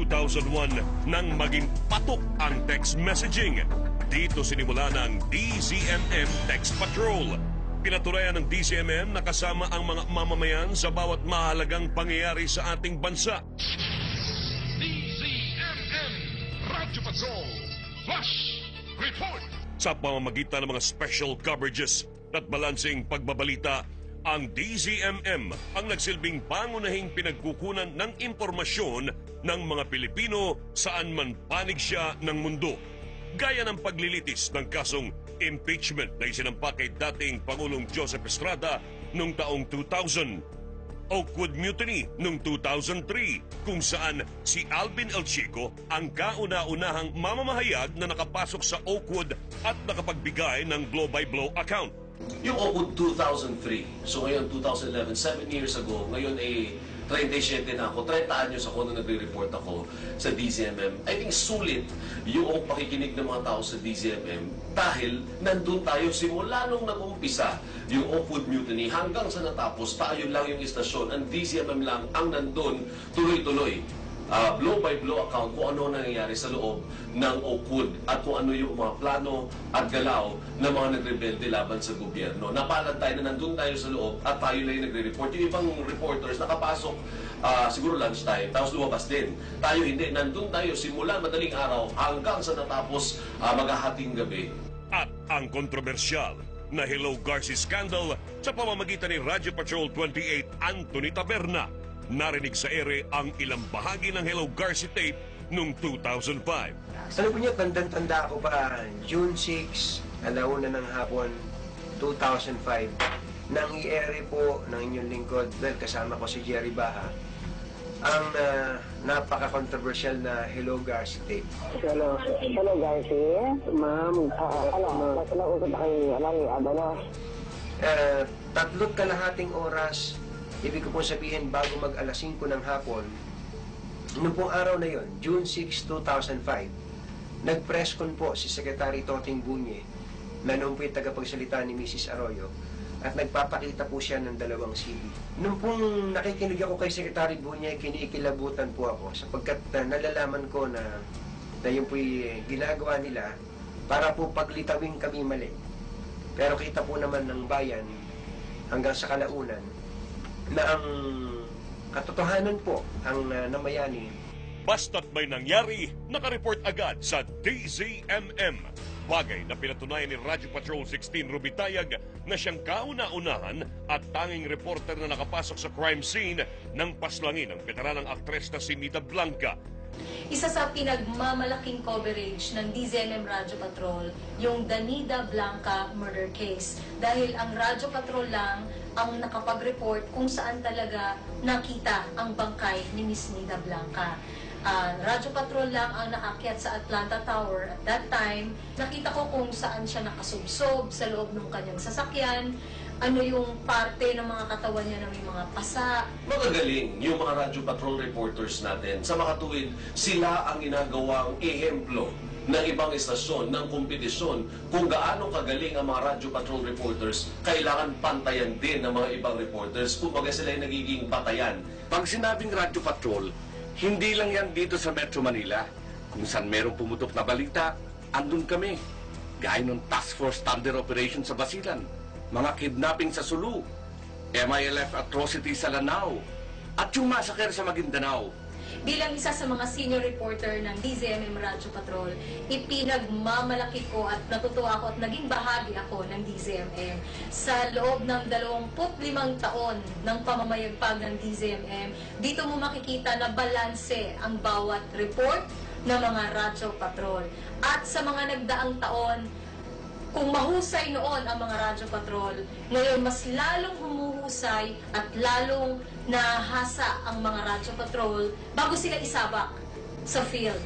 2001 nang maging patok ang text messaging. Dito sinimula ng DZMM Text Patrol. Pinaturayan ng DZMM na kasama ang mga mamamayan sa bawat mahalagang pangyayari sa ating bansa. DZMM Radyo Patrol Flash Report. Sa pamamagitan ng mga special coverages at balansing pagbabalita, ang DZMM ang nagsilbing pangunahing pinagkukunan ng impormasyon ng mga Pilipino saan man panig siya ng mundo. Gaya ng paglilitis ng kasong impeachment na isinampa kay dating Pangulong Joseph Estrada noong taong 2000. Oakwood Mutiny noong 2003 kung saan si Alvin El Chico ang kauna-unahang mamamahayag na nakapasok sa Oakwood at nakapagbigay ng blow-by-blow account. Yung Oakwood 2003, so ngayon 2011, 7 years ago, ngayon ay 37 na ako, 30 anyos ako nung nagre-report ako sa DZMM. I think sulit yung pakikinig ng mga tao sa DZMM dahil nandun tayo simula nung nag-umpisa yung Oakwood Mutiny hanggang sa natapos, tayo lang yung istasyon, ang DZMM lang ang nandun tuloy-tuloy. Blow-by-blow account kung ano nangyayari sa loob ng Oakwood at kung ano yung mga plano at galaw ng mga nagrebelde laban sa gobyerno. Napalad tayo na nandun tayo sa loob at tayo lang yung nagre-report. Yung ibang reporters nakapasok siguro lunchtime, tapos lumabas din. Tayo hindi. Nandun tayo simula madaling araw hanggang sa natapos maghahating gabi. At ang kontrobersyal na Hello Garci scandal sa pamamagitan ni Radyo Patrol 28 Anthony Taberna. Narinig sa ere ang ilang bahagi ng Hello Garci tape noong 2005. Alam po niyo, tandang-tanda ako pa, June 6, alauna ng hapon, 2005, nang i-ere po ng inyong lingkod, dahil kasama ko si Jerry Baha, ang napaka-controversial na Hello Garci tape. Hello Garci. Ma'am, nausap na kayo, Abano. 3 kalahating oras, ibig ko pong sabihin bago mag alas 5 ng hapon, noong pong araw na yon, June 6, 2005, nag-press con po si Secretary Toting Bunye na noong po'y tagapagsalita ni Mrs. Arroyo at nagpapakita po siya ng 2 CD. Noong pong nakikinig ako kay Secretary Bunye, kinikilabutan po ako sapagkat nalalaman ko na yun po'y ginagawa nila para po paglitawin kami mali. Pero kita po naman ng bayan hanggang sa kalaunan na ang katotohanan po ang namayani. Basta't may nangyari, nakareport agad sa DZMM. Bagay na pinatunayan ni Radyo Patrol 16 Rubitayag na siyang kauna-unahan at tanging reporter na nakapasok sa crime scene ng paslangin ng veteranang aktres na si Nida Blanca. Isa sa pinagmamalaking coverage ng DZMM Radyo Patrol, yung Nida Blanca murder case. Dahil ang Radyo Patrol lang ang nakapag-report kung saan talaga nakita ang bangkay ni Miss Nida Blanca. Radyo Patrol lang ang naakyat sa Atlanta Tower. At that time, nakita ko kung saan siya nakasubsob sa loob ng kanyang sasakyan, ano yung parte ng mga katawan niya na may mga pasa. Magagaling yung mga Radyo Patrol reporters natin. Sa makatuwid, sila ang ginagawang ehemplo ng ibang estasyon, ng kompetisyon. Kung gaano kagaling ang mga Radyo Patrol reporters, kailangan pantayan din ng mga ibang reporters. Kumbaga sila yung nagiging batayan. Pag sinabing Radyo Patrol, hindi lang yan dito sa Metro Manila. Kung saan merong pumutok na balita, andun kami. Gaya ng Task Force Thunder Operation sa Basilan, mga kidnapping sa Sulu, MILF atrocity sa Lanao, at yung massacre sa Maguindanao. Bilang isa sa mga senior reporter ng DZMM Radyo Patrol, ipinagmamalaki ko at natutuwa ako at naging bahagi ako ng DZMM. Sa loob ng 25 taon ng pamamayagpag ng DZMM, dito mo makikita na balanse ang bawat report ng mga Radyo Patrol. At sa mga nagdaang taon, kung mahusay noon ang mga Radyo Patrol, ngayon mas lalong humuhusay at lalong nahasa ang mga Radyo Patrol bago sila isabak sa field.